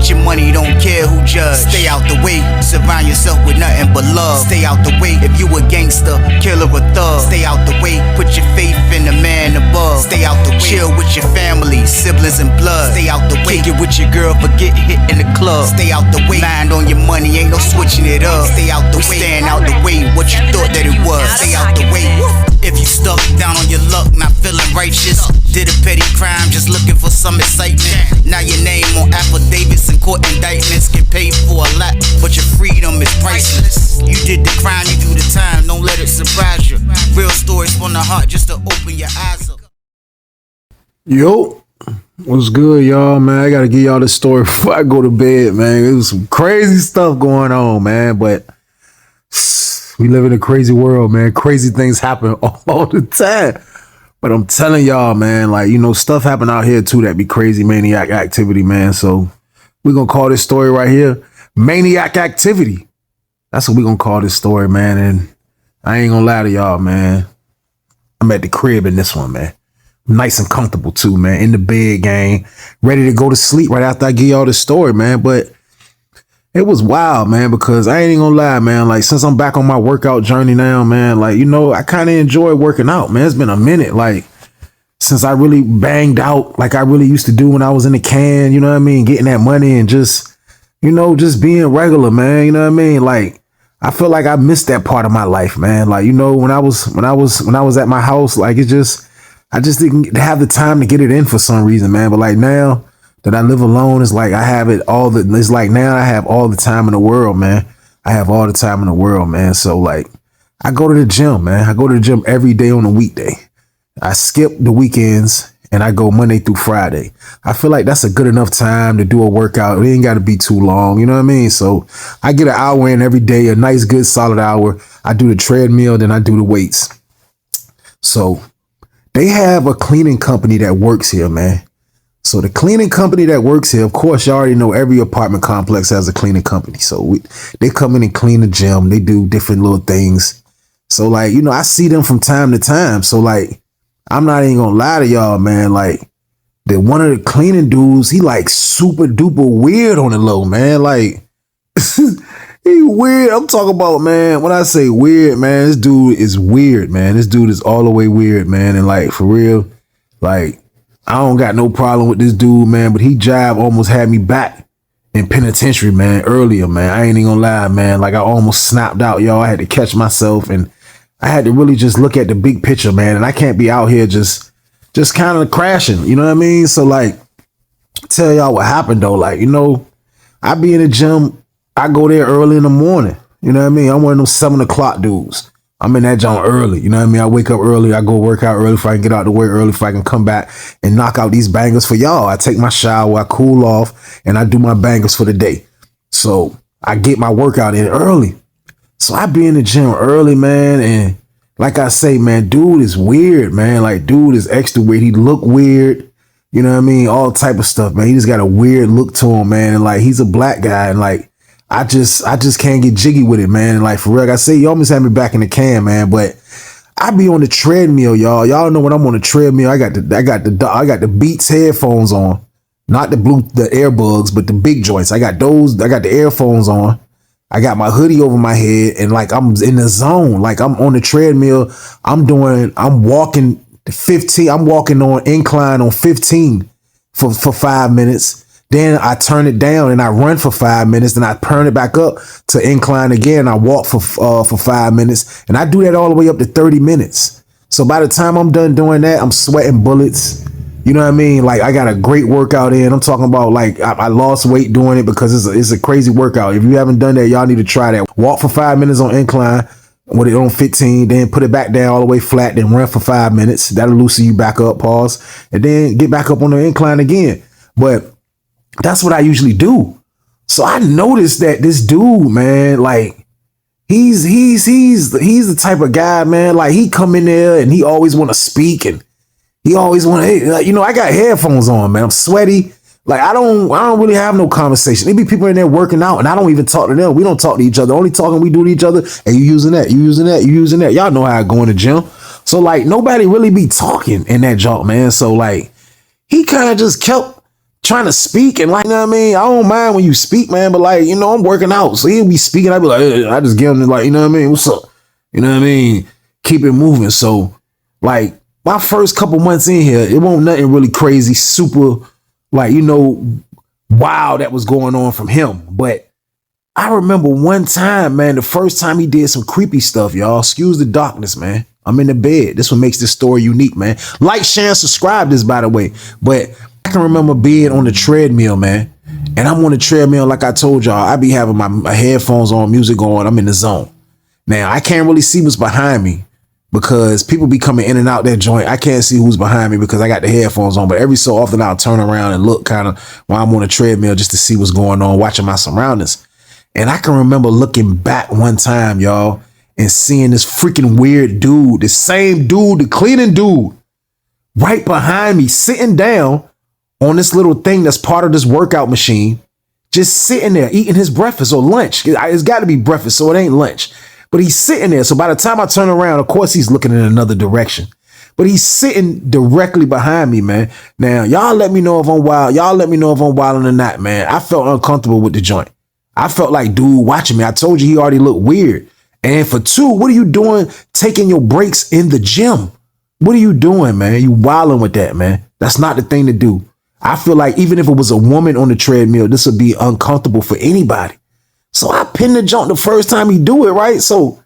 Get your money, don't care who judge. Stay out the way, surround yourself with nothing but love. Stay out the way, if you a gangster, killer or thug. Stay out the way, put your faith in the man above. Stay out the way, chill with your family, siblings and blood. Stay out the way, kick it with your girl, forget hit in the club. Stay out the way, mind on your money, ain't no switching it up. Stay out the way, stand out the way, what you thought that it was. Stay out the way. If you stuck down on your luck, not feeling righteous, did a petty crime, just looking for some excitement. Now your name on affidavits and court indictments, get paid for a lot, but your freedom is priceless. You did the crime, you do the time, don't let it surprise you. Real stories from the heart, just to open your eyes up. Yo, what's good, y'all, man? I gotta give y'all this story before I go to bed, man. It was some crazy stuff going on, man, but we live in a crazy world, man. Crazy things happen all the time. But I'm telling y'all, man, like, you know, stuff happen out here too that be crazy maniac activity, man. So we're gonna call this story right here Maniac Activity. That's what we're gonna call this story, man. And I ain't gonna lie to y'all, man. I'm at the crib in this one, man. Nice and comfortable too, man. In the bed, gang. Ready to go to sleep right after I give y'all this story, man. But it was wild, man, because I ain't even gonna lie, man. Like, since I'm back on my workout journey now, man, like, you know, I kind of enjoy working out, man. It's been a minute, like, since I really banged out like I really used to do when I was in the can, you know what I mean? Getting that money and just, you know, just being regular, man. You know what I mean? Like, I feel like I missed that part of my life, man. Like, you know, when I was at my house, like, I just didn't have the time to get it in for some reason, man. But like now that I live alone, it's like I have it's like now I have all the time in the world, man. I have all the time in the world, man. So like I go to the gym, man. I go to the gym every day on a weekday. I skip the weekends and I go Monday through Friday. I feel like that's a good enough time to do a workout. It ain't got to be too long. You know what I mean? So I get an hour in every day, a nice, good, solid hour. I do the treadmill, then I do the weights. So they have a cleaning company that works here, man. So the cleaning company that works here, of course, you already know every apartment complex has a cleaning company. So they come in and clean the gym. They do different little things. So like, you know, I see them from time to time. So like, I'm not even gonna lie to y'all, man. Like, one of the cleaning dudes, he like super duper weird on the low, man. Like, he weird. I'm talking about, man, when I say weird, man, this dude is weird, man. This dude is all the way weird, man. And like, for real, like, I don't got no problem with this dude, man, but he jive almost had me back in penitentiary, man, earlier, man. I ain't even gonna lie, man. Like, I almost snapped out, y'all. I had to catch myself and I had to really just look at the big picture, man. And I can't be out here just kind of crashing, you know what I mean? So like, tell y'all what happened though. Like, you know, I be in the gym, I go there early in the morning, you know what I mean? I'm one of those 7 o'clock dudes. I'm in that joint early, you know what I mean? I wake up early, I go work out early if I can get out the way early, if I can come back and knock out these bangers for y'all. I take my shower, I cool off, and I do my bangers for the day. So I get my workout in early. So I be in the gym early, man, and like I say, man, dude is weird, man. Like, dude is extra weird. He look weird, you know what I mean? All type of stuff, man. He just got a weird look to him, man. And like, he's a black guy, and like, I just can't get jiggy with it, man. And like, for real, like I say, you almost had me back in the can, man. But I be on the treadmill, y'all. Y'all know when I'm on the treadmill, I got the Beats headphones on, not the earbuds, but the big joints. I got those. I got the earphones on. I got my hoodie over my head, and like I'm in the zone. Like I'm on the treadmill. I'm walking 15. I'm walking on incline on 15 for 5 minutes. Then I turn it down and I run for 5 minutes. Then I turn it back up to incline again. I walk for 5 minutes, and I do that all the way up to 30 minutes. So by the time I'm done doing that, I'm sweating bullets. You know what I mean? Like, I got a great workout in. I'm talking about, like, I lost weight doing it because it's a crazy workout. If you haven't done that, y'all need to try that. Walk for 5 minutes on incline with it on 15, then put it back down all the way flat, then run for 5 minutes. That'll loosen you back up, pause, and then get back up on the incline again. But that's what I usually do. So I noticed that this dude, man, like, he's the type of guy, man, like, he come in there and he always want to speak, and he always want to, like, you know, I got headphones on, man. I'm sweaty. Like, I don't really have no conversation. There be people in there working out, and I don't even talk to them. We don't talk to each other. Only talking we do to each other. And you using that, you using that, you using that. Y'all know how I go in the gym. So like, nobody really be talking in that junk, man. So like, he kind of just kept trying to speak and like, you know what I mean? I don't mind when you speak, man, but like, you know, I'm working out. So he'll be speaking. I'd be like, I just give him like, you know what I mean? What's up? You know what I mean? Keep it moving. So like my first couple months in here, it won't nothing really crazy, super like, you know, wow, that was going on from him. But I remember one time, man, the first time he did some creepy stuff, y'all. Excuse the darkness, man. I'm in the bed. This what makes this story unique, man. Like, share, and subscribe this, by the way. But I can remember being on the treadmill, man. And I'm on the treadmill, like I told y'all. I be having my headphones on, music on. I'm in the zone. Now, I can't really see what's behind me because people be coming in and out that joint. I can't see who's behind me because I got the headphones on. But every so often, I'll turn around and look kind of while I'm on the treadmill just to see what's going on, watching my surroundings. And I can remember looking back one time, y'all, and seeing this freaking weird dude, the same dude, the cleaning dude, right behind me, sitting down on this little thing that's part of this workout machine, just sitting there eating his breakfast or lunch. It's got to be breakfast, so it ain't lunch. But he's sitting there. So by the time I turn around, of course, he's looking in another direction. But he's sitting directly behind me, man. Now, y'all let me know if I'm wild. Y'all let me know if I'm wilding or not, man. I felt uncomfortable with the joint. I felt like dude watching me. I told you he already looked weird. And for two, what are you doing taking your breaks in the gym? What are you doing, man? You wilding with that, man. That's not the thing to do. I feel like even if it was a woman on the treadmill, this would be uncomfortable for anybody. So I pinned the jump the first time he do it, right? So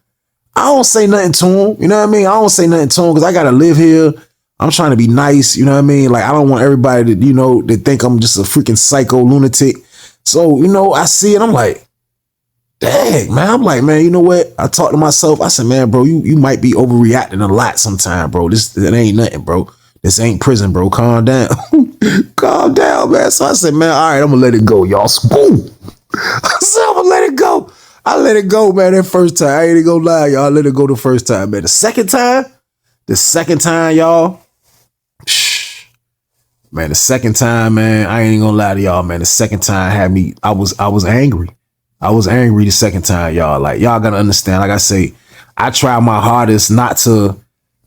I don't say nothing to him. You know what I mean? I don't say nothing to him because I got to live here. I'm trying to be nice. You know what I mean? Like, I don't want everybody to, you know, to think I'm just a freaking psycho lunatic. So, you know, I see it. I'm like, dang, man. I'm like, man, you know what? I talked to myself. I said, man, bro, you might be overreacting a lot sometime, bro. It ain't nothing, bro. This ain't prison, bro. Calm down. Calm down, man. So I said, man, all right, I'm going to let it go, y'all. Boom. I said, I'm going to let it go. I let it go, man, that first time. I ain't even going to lie, y'all. I let it go the first time, man. The second time, y'all, man, the second time, man, I ain't gonna lie to y'all, man. The second time had me, I was angry. I was angry the second time, y'all. Like, y'all gotta understand, like I say, I try my hardest not to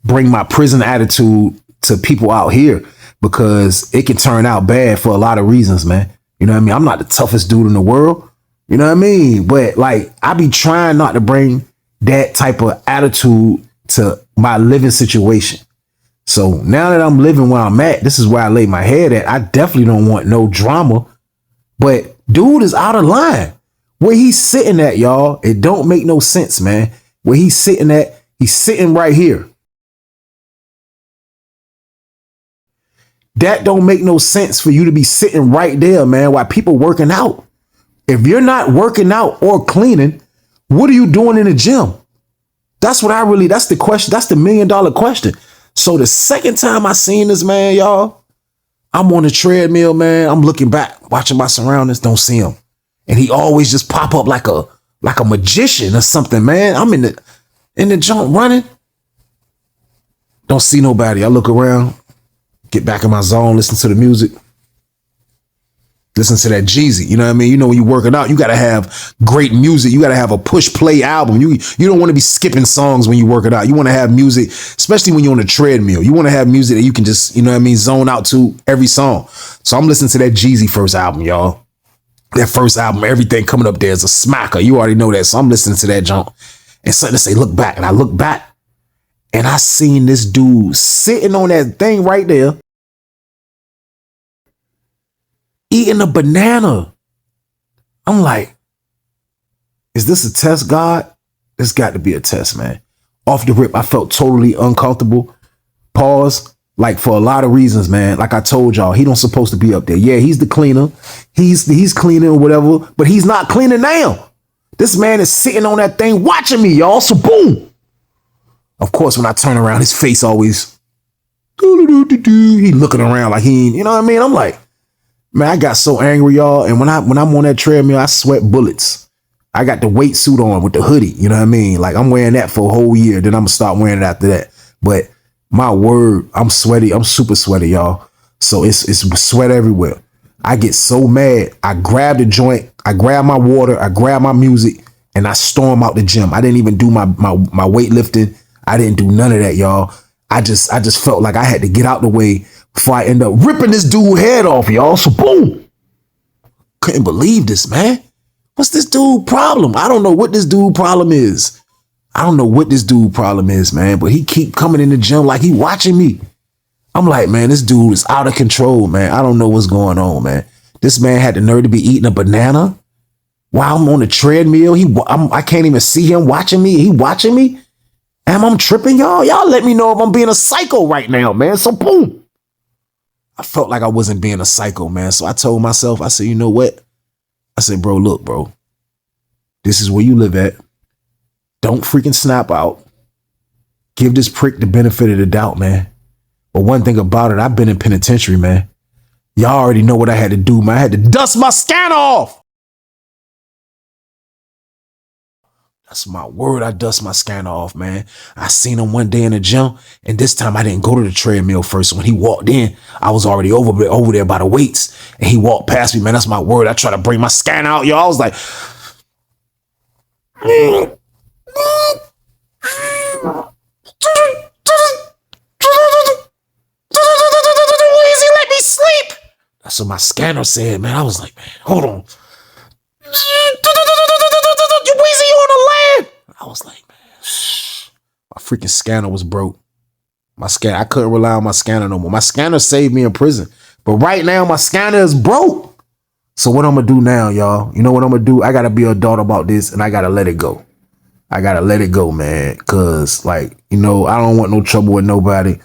bring my prison attitude to people out here because it can turn out bad for a lot of reasons, man. You know what I mean? I'm not the toughest dude in the world. You know what I mean? But like, I be trying not to bring that type of attitude to my living situation. So now that I'm living where I'm at, this is where I lay my head at. I definitely don't want no drama, but dude is out of line. Where he's sitting at, y'all, it don't make no sense, man. Where he's sitting at, he's sitting right here. That don't make no sense for you to be sitting right there, man, while people working out. If you're not working out or cleaning, what are you doing in the gym? That's the question. That's the $1 million question. So the second time I seen this, man, y'all, I'm on the treadmill, man. I'm looking back, watching my surroundings, don't see him. And he always just pop up like a magician or something, man. I'm in the jump running. Don't see nobody. I look around, get back in my zone, listen to the music. Listen to that Jeezy. You know what I mean? You know, when you're working out, you got to have great music. You got to have a push play album. You don't want to be skipping songs when you work it out. You want to have music, especially when you're on the treadmill. You want to have music that you can just, you know what I mean, zone out to every song. So I'm listening to that Jeezy first album, y'all. That first album, everything coming up there is a smacker. You already know that. So I'm listening to that junk. And something to say, look back. And I look back and I seen this dude sitting on that thing right there, eating a banana. I'm like, is this a test, God? It's got to be a test, man. Off the rip, I felt totally uncomfortable. Pause. Like, for a lot of reasons, man. Like I told y'all, he don't supposed to be up there. Yeah, he's the cleaner. He's cleaning or whatever, but he's not cleaning now. This man is sitting on that thing watching me, y'all. So boom. Of course, when I turn around, his face always, he looking around like he ain't, you know what I mean? I'm like, man, I got so angry, y'all. And when I'm on that treadmill, I sweat bullets. I got the weight suit on with the hoodie. You know what I mean? Like, I'm wearing that for a whole year. Then I'm gonna start wearing it after that. But my word, I'm sweaty. I'm super sweaty, y'all. So it's sweat everywhere. I get so mad. I grab the joint. I grab my water. I grab my music and I storm out the gym. I didn't even do my weightlifting. I didn't do none of that, y'all. I just felt like I had to get out the way, before I end up ripping this dude's head off, y'all. So boom. Couldn't believe this, man. What's this dude problem? I don't know what this dude problem is. I don't know what this dude problem is, man, but he keep coming in the gym like he watching me. I'm like, man, this dude is out of control, man. I don't know what's going on, man. This man had the nerve to be eating a banana while I'm on the treadmill. I can't even see him watching me. He watching me. Am I tripping, y'all? Y'all let me know if I'm being a psycho right now, man. So boom. I felt like I wasn't being a psycho, man. So I told myself, I said, you know what? I said, bro, look, bro. This is where you live at. Don't freaking snap out. Give this prick the benefit of the doubt, man. But one thing about it, I've been in penitentiary, man. Y'all already know what I had to do, man. I had to dust my scanner off. That's my word. I dust my scanner off, man. I seen him one day in the gym, and this time I didn't go to the treadmill first. When he walked in, I was already over there by the weights, and he walked past me, man. That's my word. I tried to bring my scanner out, y'all. I was like, let me sleep. That's what my scanner said, man. I was like, man, hold on. You Weezy on the land. I was like, man, my freaking scanner was broke. I couldn't rely on my scanner no more. My scanner saved me in prison. But right now, my scanner is broke. So what I'm going to do now, y'all? You know what I'm going to do? I got to be an adult about this, and I got to let it go. I got to let it go, man. Because, like, you know, I don't want no trouble with nobody.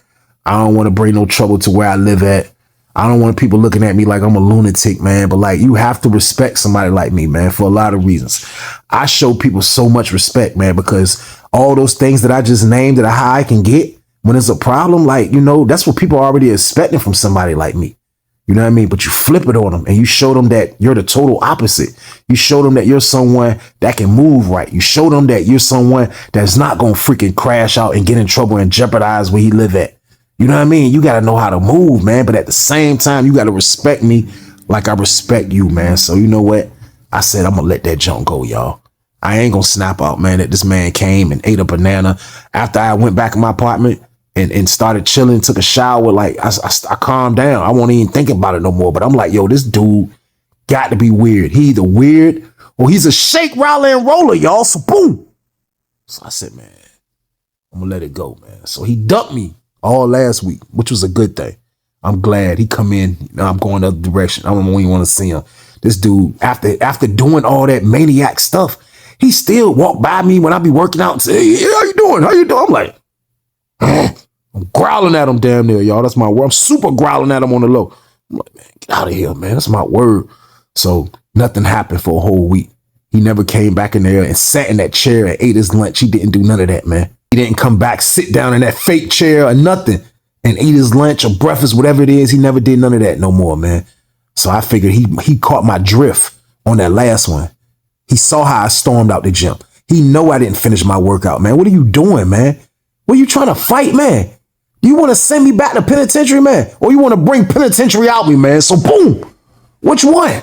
I don't want to bring no trouble to where I live at. I don't want people looking at me like I'm a lunatic, man. But, like, you have to respect somebody like me, man, for a lot of reasons. I show people so much respect, man, because all those things that I just named that how I can get when it's a problem, like, you know, that's what people are already expecting from somebody like me. You know what I mean? But you flip it on them and you show them that you're the total opposite. You show them that you're someone that can move right. You show them that you're someone that's not going to freaking crash out and get in trouble and jeopardize where he live at. You know what I mean? You got to know how to move, man. But at the same time, you got to respect me like I respect you, man. So you know what? I said, I'm going to let that junk go, y'all. I ain't going to snap out, man, that this man came and ate a banana after I went back in my apartment and started chilling, took a shower. Like I calmed down. I won't even think about it no more. But I'm like, yo, this dude got to be weird. He either weird or he's a shake, roller, and roller, y'all. So boom. So I said, man, I'm going to let it go, man. So he dumped me all last week, which was a good thing. I'm glad he come in. Now I'm going the other direction. I don't even want to see him. This dude, after doing all that maniac stuff, he still walk by me when I be working out and say, hey, how you doing? How you doing? I'm like, I'm growling at him damn near, y'all. That's my word. I'm super growling at him on the low. I'm like, man, get out of here, man. That's my word. So nothing happened for a whole week. He never came back in there and sat in that chair and ate his lunch. He didn't do none of that, man. He didn't come back, sit down in that fake chair or nothing and eat his lunch or breakfast, whatever it is. He never did none of that no more, man. So I figured he caught my drift on that last one. He saw how I stormed out the gym. He know I didn't finish my workout, man. What are you doing, man? What are you trying to fight, man? You want to send me back to penitentiary, man? Or you want to bring penitentiary out me, man? So boom. Which one?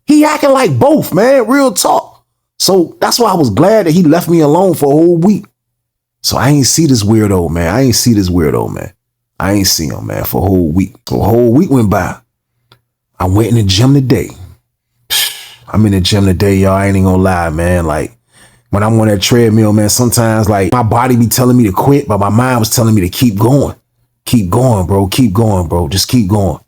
He acting like both, man. Real talk. So that's why I was glad that he left me alone for a whole week. So I ain't see this weirdo, man. I ain't see him, man, for a whole week. So a whole week went by. I went in the gym today. I'm in the gym today, y'all. I ain't even gonna lie, man. Like, when I'm on that treadmill, man, sometimes, like, my body be telling me to quit, but my mind was telling me to keep going. Keep going, bro. Keep going, bro. Just keep going.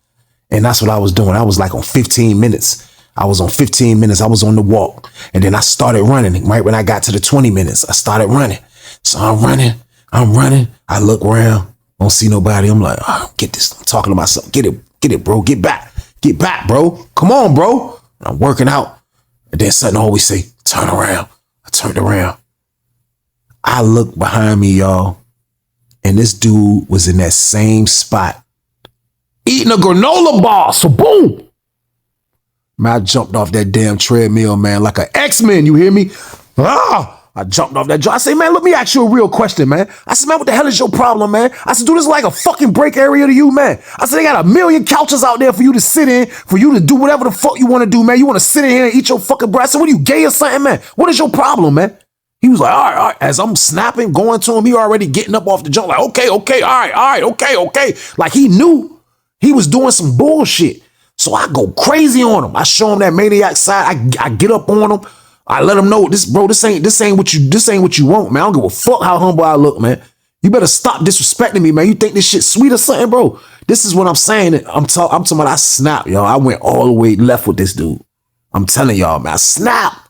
And that's what I was doing. I was like on 15 minutes. I was on 15 minutes. I was on the walk. And then I started running. Right when I got to the 20 minutes, I started running. So I'm running. I look around. Don't see nobody. I'm like, oh, get this. I'm talking to myself. Get it, bro. Get back, bro. Come on, bro. And I'm working out. And then something always say, turn around. I turned around. I looked behind me, y'all. And this dude was in that same spot eating a granola bar. So boom. Man, I jumped off that damn treadmill, man, like an X-Men. You hear me? I jumped off that. I say, man, let me ask you a real question, man. I said, man, what the hell is your problem, man? I said, dude, this is like a fucking break area to you, man. I said, they got a million couches out there for you to sit in, for you to do whatever the fuck you want to do, man. You want to sit in here and eat your fucking bread. I said, what are you, gay or something, man? What is your problem, man? He was like, all right. As I'm snapping, going to him, he already getting up off the jump, like, okay, all right, okay. Like he knew He was doing some bullshit. So I go crazy on him. I show him that maniac side. I get up on him. I let him know, this ain't what you want, man. I don't give a fuck how humble I look, man. You better stop disrespecting me, man. You think this shit sweet or something, bro? This is what I'm saying. I'm talking about I snapped, y'all. I went all the way left with this dude. I'm telling y'all, man, I snapped.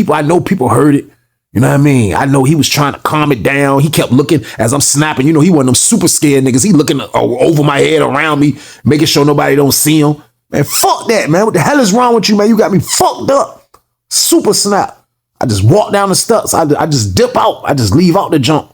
I know people heard it. You know what I mean? I know he was trying to calm it down. He kept looking as I'm snapping. You know, he one of them super scared niggas. He looking over my head, around me, making sure nobody don't see him. Man, fuck that, man. What the hell is wrong with you, man? You got me fucked up. Super snap. I just walk down the steps. I just dip out. I just leave out the jump.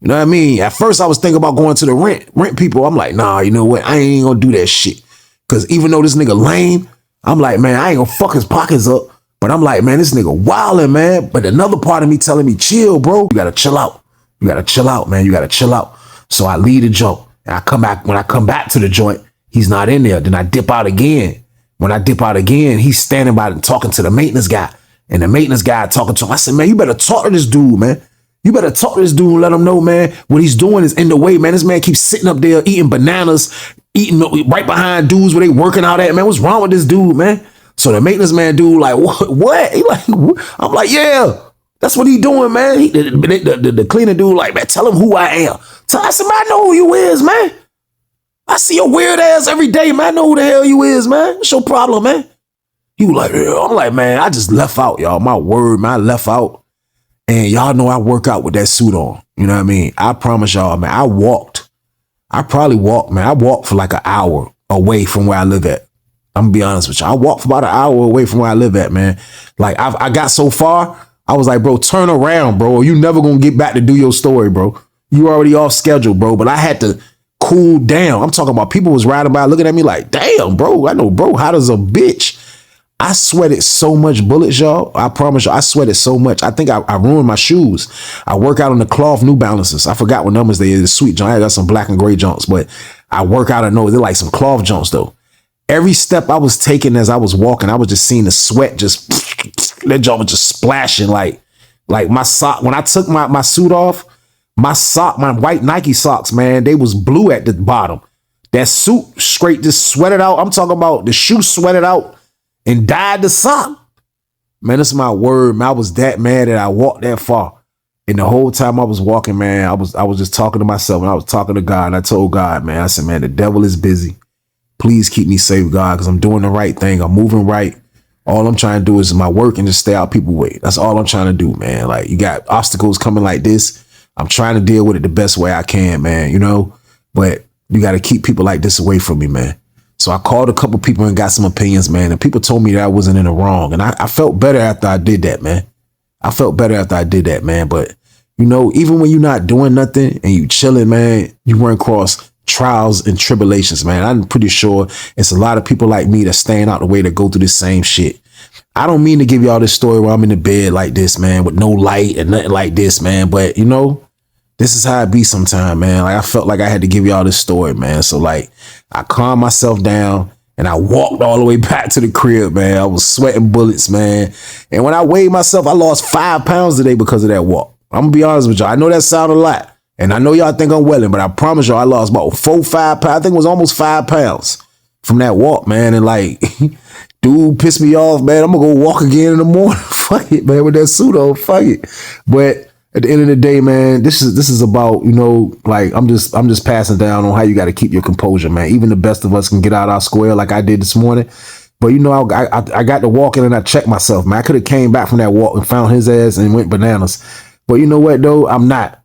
You know what I mean? At first, I was thinking about going to the rent people. I'm like, nah, you know what? I ain't gonna do that shit. Because even though this nigga lame, I'm like, man, I ain't gonna fuck his pockets up. But I'm like, man, this nigga wildin', man. But another part of me telling me, chill, bro. You gotta chill out. You gotta chill out, man. You gotta chill out. So I leave the joint. And I come back. When I come back to the joint, he's not in there. Then I dip out again. When I dip out again, he's standing by and talking to the maintenance guy. And the maintenance guy talking to him. I said, man, you better talk to this dude, man. You better talk to this dude and let him know, man, what he's doing is in the way, man. This man keeps sitting up there eating bananas, eating right behind dudes where they working out at, man. What's wrong with this dude, man? So the maintenance man dude like, what? He like, what? I'm like, yeah, that's what he doing, man. The cleaner dude like, man, tell him who I am. So I said, man, I know who you is, man. I see your weird ass every day, man. I know who the hell you is, man. What's your problem, man? He was like, yeah. I'm like, man, I just left out, y'all. My word, man, I left out. And y'all know I work out with that suit on. You know what I mean? I promise y'all, man, I probably walked, man. I walked for like an hour away from where I live at. I'm gonna be honest with you. I walked for about an hour away from where I live at, man. Like I got so far, I was like, bro, turn around, bro. Or you never gonna get back to do your story, bro. You already off schedule, bro. But I had to cool down. I'm talking about people was riding by looking at me like, damn, bro. I know, bro, hot as a bitch. I sweated so much bullets, y'all. I promise you, I sweated so much. I think I ruined my shoes. I work out on the cloth New Balances. I forgot what numbers they is. Sweet junk. I got some black and gray junks, but I work out. I know they're like some cloth junks though. Every step I was taking as I was walking, I was just seeing the sweat just, that junk was just splashing like my sock. When I took my suit off, my white Nike socks, man, they was blue at the bottom. That suit straight just sweated out. I'm talking about the shoe sweated out and dyed the sock. Man, that's my word, man. I was that mad that I walked that far. And the whole time I was walking, man, I was just talking to myself and I was talking to God. And I told God, man, I said, man, the devil is busy. Please keep me safe, God, because I'm doing the right thing. I'm moving right. All I'm trying to do is my work and just stay out people's way. That's all I'm trying to do, man. Like, you got obstacles coming like this. I'm trying to deal with it the best way I can, man, you know, but you got to keep people like this away from me, man. So I called a couple people and got some opinions, man, and people told me that I wasn't in the wrong. And I felt better after I did that, man. I felt better after I did that, man. But, you know, even when you're not doing nothing and you chilling, man, you run across trials and tribulations, man. I'm pretty sure it's a lot of people like me that's staying out the way to go through the same shit. I don't mean to give y'all this story where I'm in the bed like this, man, with no light and nothing like this, man. But, you know, this is how it be sometime, man. Like, I felt like I had to give y'all this story, man. So, like, I calmed myself down and I walked all the way back to the crib, man. I was sweating bullets, man. And when I weighed myself, I lost 5 pounds today because of that walk. I'm gonna be honest with y'all. I know that sounded a lot. And I know y'all think I'm welling, but I promise y'all I lost about 4-5 pounds. I think it was almost 5 pounds from that walk, man. And like, dude pissed me off, man. I'm gonna go walk again in the morning. Fuck it, man, with that suit on. Fuck it. But at the end of the day, man, this is about, you know, like I'm just passing down on how you got to keep your composure, man. Even the best of us can get out our square like I did this morning. But, you know, I got to walk in and I checked myself, man. I could have came back from that walk and found his ass and went bananas. But you know what, though? I'm not,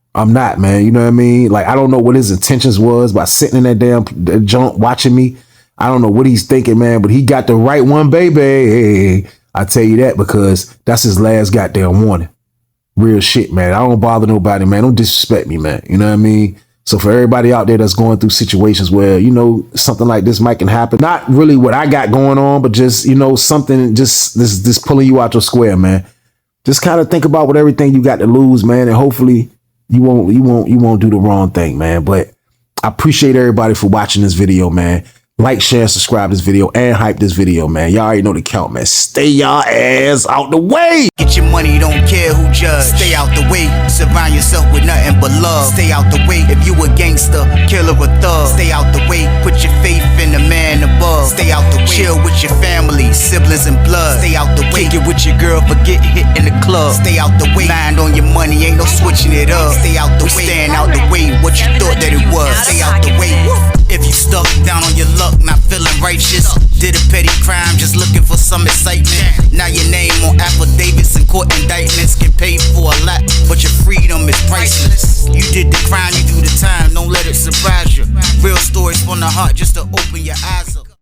man. You know what I mean? Like, I don't know what his intentions was by sitting in that damn junk watching me. I don't know what he's thinking, man, but he got the right one, baby. I tell you that because that's his last goddamn warning. Real shit, man. I don't bother nobody, man. Don't disrespect me, man. You know what I mean? So for everybody out there that's going through situations where, you know, something like this might can happen. Not really what I got going on, but just, you know, something just this pulling you out your square, man. Just kind of think about what everything you got to lose, man, and hopefully you won't do the wrong thing, man. But I appreciate everybody for watching this video, man. Like, share, and subscribe this video, and hype this video, man. Y'all already know the count, man. Stay y'all ass out the way. Get your money, don't care who judge. Stay out the way, surround yourself with nothing but love. Stay out the way if you a gangster, killer or thug. Stay out the way, put your faith in the man above. Stay out the way, chill with your family, siblings and blood. Stay out the way, kick it with your girl, forget hit in the club. Stay out the way, mind on your money, ain't no switching it up. Stay out the way, stand out the way, what you thought that it was. Stay out the way. If you stuck down on your luck, not feeling righteous, did a petty crime, just looking for some excitement. Now your name on affidavits and court indictments, get paid for a lot, but your freedom is priceless. You did the crime, you do the time, don't let it surprise you. Real stories from the heart, just to open your eyes up.